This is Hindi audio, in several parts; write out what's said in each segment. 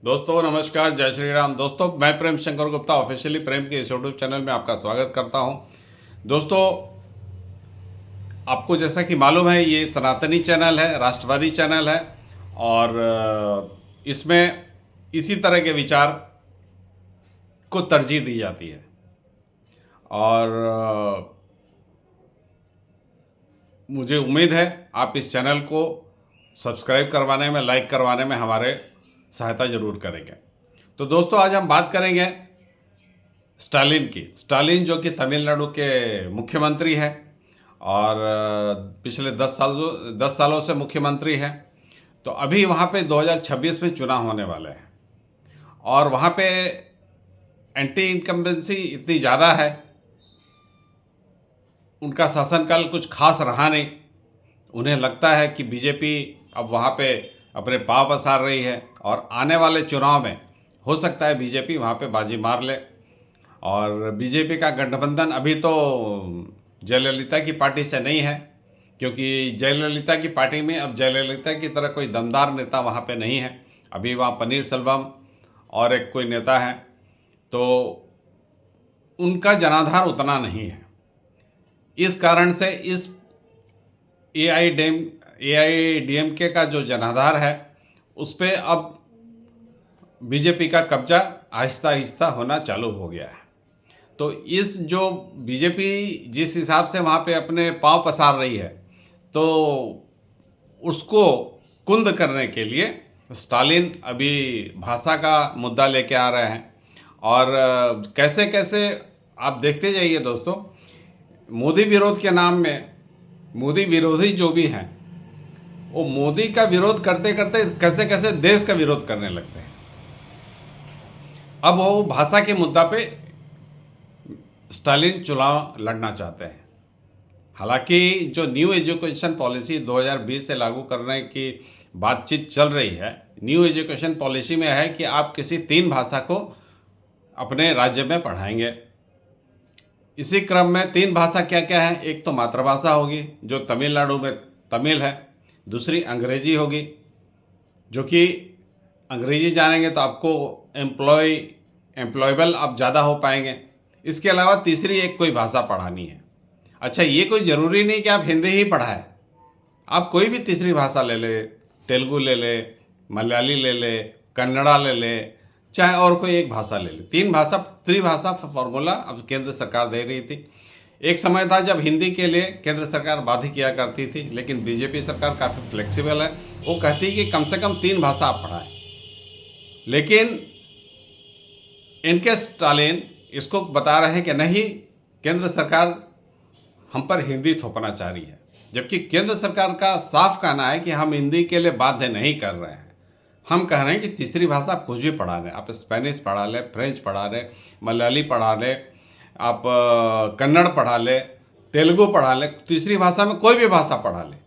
दोस्तों नमस्कार, जय श्री राम। दोस्तों मैं प्रेम शंकर गुप्ता ऑफिशियली प्रेम के इस यूट्यूब चैनल में आपका स्वागत करता हूं। दोस्तों आपको जैसा कि मालूम है, ये सनातनी चैनल है, राष्ट्रवादी चैनल है और इसमें इसी तरह के विचार को तरजीह दी जाती है। और मुझे उम्मीद है आप इस चैनल को सब्सक्राइब करवाने में, लाइक करवाने में हमारे सहायता जरूर करेंगे। तो दोस्तों आज हम बात करेंगे स्टालिन की। स्टालिन जो कि तमिलनाडु के मुख्यमंत्री हैं और पिछले 10 सालों से मुख्यमंत्री हैं। तो अभी वहाँ पे 2026 में चुनाव होने वाले हैं और वहाँ पे एंटी इनकम्बेंसी इतनी ज़्यादा है, उनका शासनकाल कुछ खास रहा नहीं। उन्हें लगता है कि बीजेपी अब वहाँ पे अपने पाँव पसार रही है और आने वाले चुनाव में हो सकता है बीजेपी वहाँ पे बाजी मार ले। और बीजेपी का गठबंधन अभी तो जयललिता की पार्टी से नहीं है, क्योंकि जयललिता की पार्टी में अब जयललिता की तरह कोई दमदार नेता वहाँ पे नहीं है। अभी वहाँ पनीर सेल्वम और एक कोई नेता है, तो उनका जनाधार उतना नहीं है। इस कारण से इस एआईडीएमके का जो जनाधार है उस पर अब बीजेपी का कब्जा आहिस्ता आहिस्ता होना चालू हो गया है। तो इस जो बीजेपी जिस हिसाब से वहाँ पे अपने पांव पसार रही है, तो उसको कुंद करने के लिए स्टालिन अभी भाषा का मुद्दा लेके आ रहे हैं। और कैसे कैसे आप देखते जाइए दोस्तों, मोदी विरोध के नाम में मोदी विरोधी जो भी हैं वो मोदी का विरोध करते करते कैसे कैसे देश का विरोध करने लगते हैं। अब वो भाषा के मुद्दा पे स्टालिन चुनाव लड़ना चाहते हैं। हालांकि जो न्यू एजुकेशन पॉलिसी 2020 से लागू करने की बातचीत चल रही है, न्यू एजुकेशन पॉलिसी में है कि आप किसी 3 भाषा को अपने राज्य में पढ़ाएंगे। इसी क्रम में 3 भाषा क्या क्या है? एक तो मातृभाषा होगी जो तमिलनाडु में तमिल है, दूसरी अंग्रेजी होगी जो कि अंग्रेजी जानेंगे तो आपको एम्प्लॉयबल आप ज़्यादा हो पाएंगे। इसके अलावा तीसरी एक कोई भाषा पढ़ानी है। अच्छा, ये कोई ज़रूरी नहीं कि आप हिंदी ही पढ़ाएं, आप कोई भी तीसरी भाषा ले ले, तेलुगु ले ले, मलयाली ले ले, कन्नड़ा ले ले, चाहे और कोई एक भाषा ले ले। 3 भाषा त्रिभाषा फॉर्मूला अब केंद्र सरकार दे रही थी। एक समय था जब हिंदी के लिए केंद्र सरकार बाध्य किया करती थी, लेकिन बीजेपी सरकार काफ़ी फ्लेक्सिबल है। वो कहती है कि कम से कम 3 भाषा आप पढ़ाएं। लेकिन इनके स्टालिन इसको बता रहे हैं कि नहीं, केंद्र सरकार हम पर हिंदी थोपना चाह रही है, जबकि केंद्र सरकार का साफ कहना है कि हम हिंदी के लिए बाध्य नहीं कर रहे हैं। हम कह रहे हैं कि तीसरी भाषा आप कुछ भी पढ़ा लें, आप स्पेनिश पढ़ा लें, फ्रेंच पढ़ा लें, मलयाली पढ़ा लें, आप कन्नड़ पढ़ा लें, तेलुगु पढ़ा लें, तीसरी भाषा में कोई भी भाषा पढ़ा लें।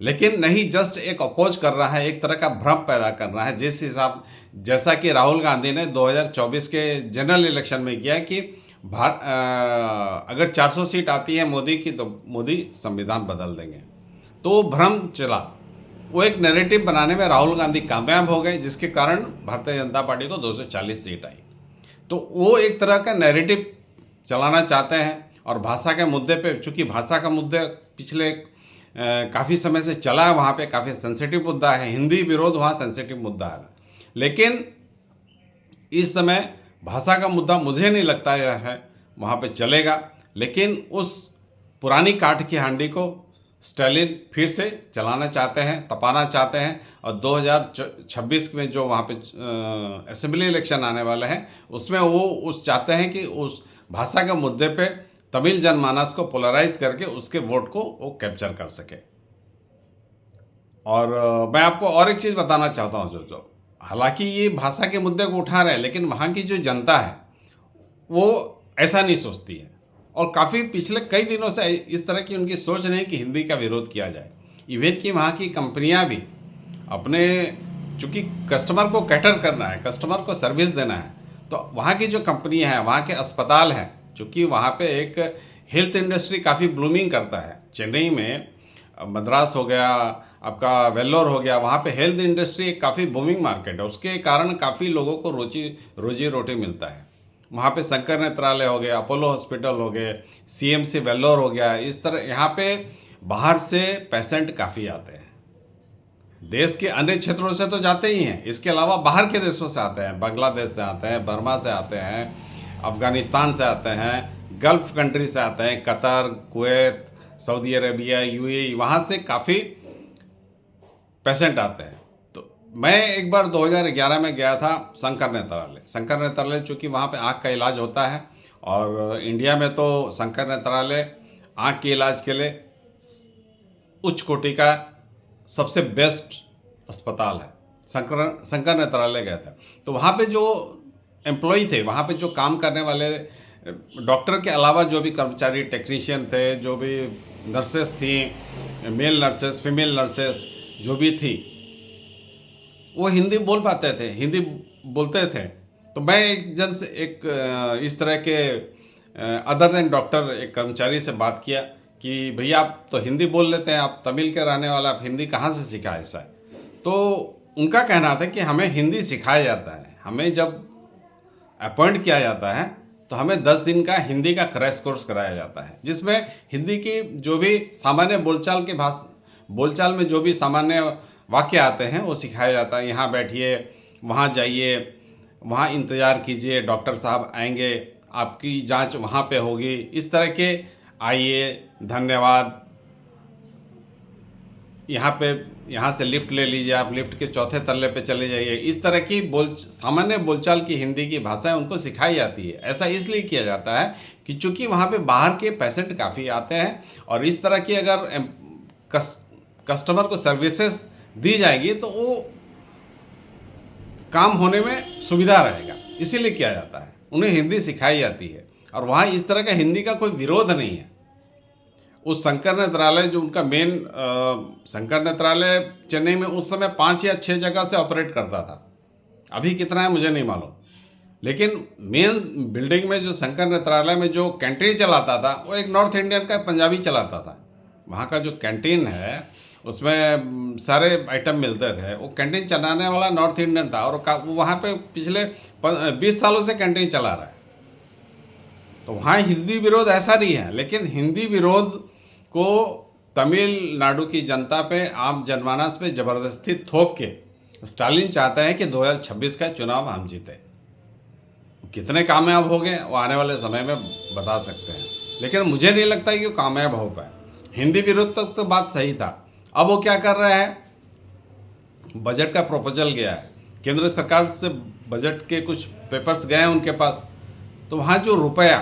लेकिन नहीं, जस्ट एक अपोज कर रहा है, एक तरह का भ्रम पैदा कर रहा है, जिस हिसाब जैसा कि राहुल गांधी ने 2024 के जनरल इलेक्शन में किया कि अगर 400 सीट आती है मोदी की तो मोदी संविधान बदल देंगे। तो वो भ्रम चला, वो एक नैरेटिव बनाने में राहुल गांधी कामयाब हो गए, जिसके कारण भारतीय जनता पार्टी को 240 सीट आई। तो वो एक तरह का नैरेटिव चलाना चाहते हैं। और भाषा के मुद्दे पे, चूंकि भाषा का मुद्दे पिछले काफ़ी समय से चला है, वहाँ पे काफ़ी सेंसिटिव मुद्दा है, हिंदी विरोध वहाँ सेंसिटिव मुद्दा है। लेकिन इस समय भाषा का मुद्दा मुझे नहीं लगता है वहाँ पे चलेगा। लेकिन उस पुरानी काठ की हांडी को स्टालिन फिर से चलाना चाहते हैं, तपाना चाहते हैं। और 2026 में जो वहाँ पे असेंबली इलेक्शन आने वाले हैं, उसमें वो उस चाहते हैं कि उस भाषा के मुद्दे पे तमिल जनमानस को पोलराइज करके उसके वोट को वो कैप्चर कर सके। और मैं आपको और एक चीज़ बताना चाहता हूँ, जो हालांकि ये भाषा के मुद्दे को उठा रहे हैं, लेकिन वहाँ की जो जनता है वो ऐसा नहीं सोचती है। और काफ़ी पिछले कई दिनों से इस तरह की उनकी सोच नहीं कि हिंदी का विरोध किया जाए। इवन कि वहाँ की कंपनियाँ भी अपने, चूँकि कस्टमर को कैटर करना है, कस्टमर को सर्विस देना है, तो वहाँ की जो कंपनियाँ हैं, वहाँ के अस्पताल हैं, चूँकि वहाँ पे एक हेल्थ इंडस्ट्री काफ़ी ब्लूमिंग करता है। चेन्नई में, मद्रास हो गया, आपका वेल्लोर हो गया, वहाँ पे हेल्थ इंडस्ट्री एक काफ़ी बूमिंग मार्केट है, उसके कारण काफ़ी लोगों को रोजी रोटी मिलता है। वहाँ पे शंकर नेत्रालय हो गया, अपोलो हॉस्पिटल हो गए, सीएमसी वेल्लोर हो गया, इस तरह यहाँ पे बाहर से पेशेंट काफ़ी आते हैं। देश के अन्य क्षेत्रों से तो जाते ही हैं, इसके अलावा बाहर के देशों से आते हैं, बांग्लादेश से आते हैं, बर्मा से आते हैं, अफ़गानिस्तान से आते हैं, गल्फ़ कंट्री से आते हैं, Qatar, Kuwait, Saudi Arabia, UAE, वहाँ से काफ़ी पेशेंट आते हैं। तो मैं एक बार 2011 में गया था शंकर नेत्रालय। शंकर नेत्रालय चूँकि वहाँ पे आँख का इलाज होता है, और इंडिया में तो शंकर नेत्रालय आँख के इलाज के लिए उच्च कोटि का सबसे बेस्ट अस्पताल है। शंकर नेत्रालय गए थे, तो वहाँ पे जो एम्प्लॉय थे, वहाँ पे जो काम करने वाले डॉक्टर के अलावा जो भी कर्मचारी, टेक्नीशियन थे, जो भी नर्सेस थी, मेल नर्सेस, फीमेल नर्सेस जो भी थी, वो हिंदी बोल पाते थे, हिंदी बोलते थे। तो मैं एक इस तरह के अदर देन डॉक्टर एक कर्मचारी से बात किया कि भैया आप तो हिंदी बोल लेते हैं, आप तमिल के रहने वाला, आप हिंदी कहाँ से सीखा ऐसा है? तो उनका कहना था कि हमें हिंदी सिखाया जाता है, हमें जब अपॉइंट किया जाता है तो हमें 10 दिन का हिंदी का क्रैश कोर्स कराया जाता है, जिसमें हिंदी की जो भी सामान्य बोलचाल में जो भी सामान्य वाक्य आते हैं वो सिखाया जाता है। यहाँ बैठिए, वहाँ जाइए, वहाँ इंतज़ार कीजिए, डॉक्टर साहब आएंगे, आपकी जांच वहाँ पे होगी, इस तरह के, आइए, धन्यवाद, यहाँ से लिफ्ट ले लीजिए, आप लिफ्ट के चौथे तल्ले पे चले जाइए, इस तरह की सामान्य बोलचाल की हिंदी की भाषाएं उनको सिखाई जाती है। ऐसा इसलिए किया जाता है कि चूंकि वहाँ पे बाहर के पेशेंट काफ़ी आते हैं, और इस तरह की अगर कस्टमर को सर्विसेज दी जाएगी तो वो काम होने में सुविधा रहेगा, इसीलिए किया जाता है, उन्हें हिंदी सिखाई जाती है। और वहाँ इस तरह का हिंदी का कोई विरोध नहीं है। उस शंकर नेत्रालय जो उनका मेन शंकर नेत्रालय चेन्नई में उस समय 5 या 6 जगह से ऑपरेट करता था, अभी कितना है मुझे नहीं मालूम, लेकिन मेन बिल्डिंग में जो शंकर नेत्रालय में जो कैंटीन चलाता था वो एक नॉर्थ इंडियन का पंजाबी चलाता था। वहाँ का जो कैंटीन है उसमें सारे आइटम मिलते थे, वो कैंटीन चलाने वाला नॉर्थ इंडियन था, और वहाँ पे पिछले 20 सालों से कैंटीन चला रहा है। तो वहाँ हिंदी विरोध ऐसा नहीं है, लेकिन हिंदी विरोध को तमिलनाडु की जनता पे, आम जनमानस पे ज़बरदस्ती थोप के स्टालिन चाहता है कि 2026 का चुनाव हम जीते। कितने कामयाब हो गए वो आने वाले समय में बता सकते हैं, लेकिन मुझे नहीं लगता कि वो कामयाब हो पाए। हिंदी विरोध तक तो बात सही था। अब वो क्या कर रहा है, बजट का प्रपोजल गया है, केंद्र सरकार से बजट के कुछ पेपर्स गए हैं उनके पास, तो वहाँ जो रुपया,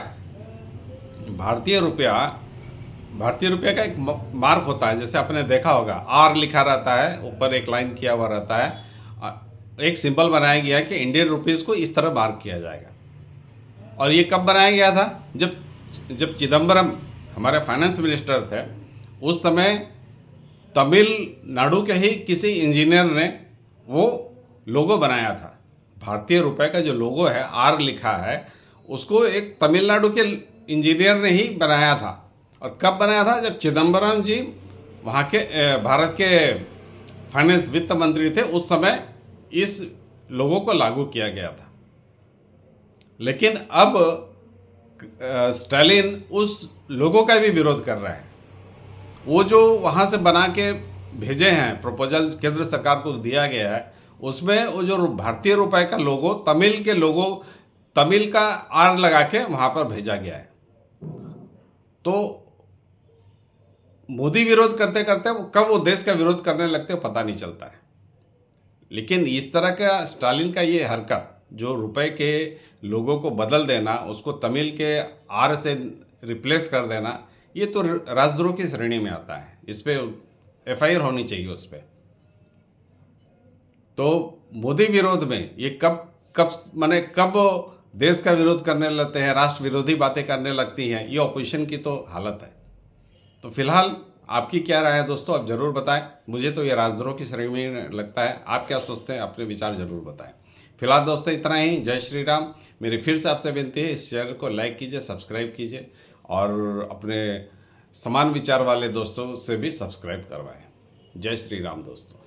भारतीय रुपया का एक मार्क होता है, जैसे आपने देखा होगा आर लिखा रहता है, ऊपर एक लाइन किया हुआ रहता है, एक सिंबल बनाया गया है कि इंडियन रुपीज़ को इस तरह मार्क किया जाएगा। और ये कब बनाया गया था? जब चिदम्बरम हमारे फाइनेंस मिनिस्टर थे, उस समय तमिलनाडु के ही किसी इंजीनियर ने वो लोगो बनाया था। भारतीय रुपए का जो लोगो है, आर लिखा है, उसको एक तमिलनाडु के इंजीनियर ने ही बनाया था। और कब बनाया था? जब चिदम्बरम जी वहाँ के भारत के फाइनेंस वित्त मंत्री थे, उस समय इस लोगो को लागू किया गया था। लेकिन अब स्टालिन उस लोगो का भी विरोध कर रहा है। वो जो वहाँ से बना के भेजे हैं, प्रपोजल केंद्र सरकार को दिया गया है, उसमें वो जो भारतीय रुपए का लोगो, तमिल का आर लगा के वहाँ पर भेजा गया है। तो मोदी विरोध करते करते कब वो देश का विरोध करने लगते पता नहीं चलता है। लेकिन इस तरह का स्टालिन का ये हरकत, जो रुपए के लोगों को बदल देना, उसको तमिल के आर से रिप्लेस कर देना, ये तो राजद्रोह की श्रेणी में आता है। इस पर FIR होनी चाहिए उस पर। तो मोदी विरोध में ये कब देश का विरोध करने लगते हैं, राष्ट्र विरोधी बातें करने लगती हैं, ये ऑपोजिशन की तो हालत है। तो फिलहाल आपकी क्या राय है दोस्तों, आप ज़रूर बताएं। मुझे तो ये राजद्रोह की श्रेणी में लगता है। आप क्या सोचते हैं, अपने विचार ज़रूर बताएं। फिलहाल दोस्तों इतना ही। जय श्री राम। मेरी फिर से आपसे विनती है, इस चैनल को लाइक कीजिए, सब्सक्राइब कीजिए, और अपने समान विचार वाले दोस्तों से भी सब्सक्राइब करवाएं। जय श्री राम दोस्तों।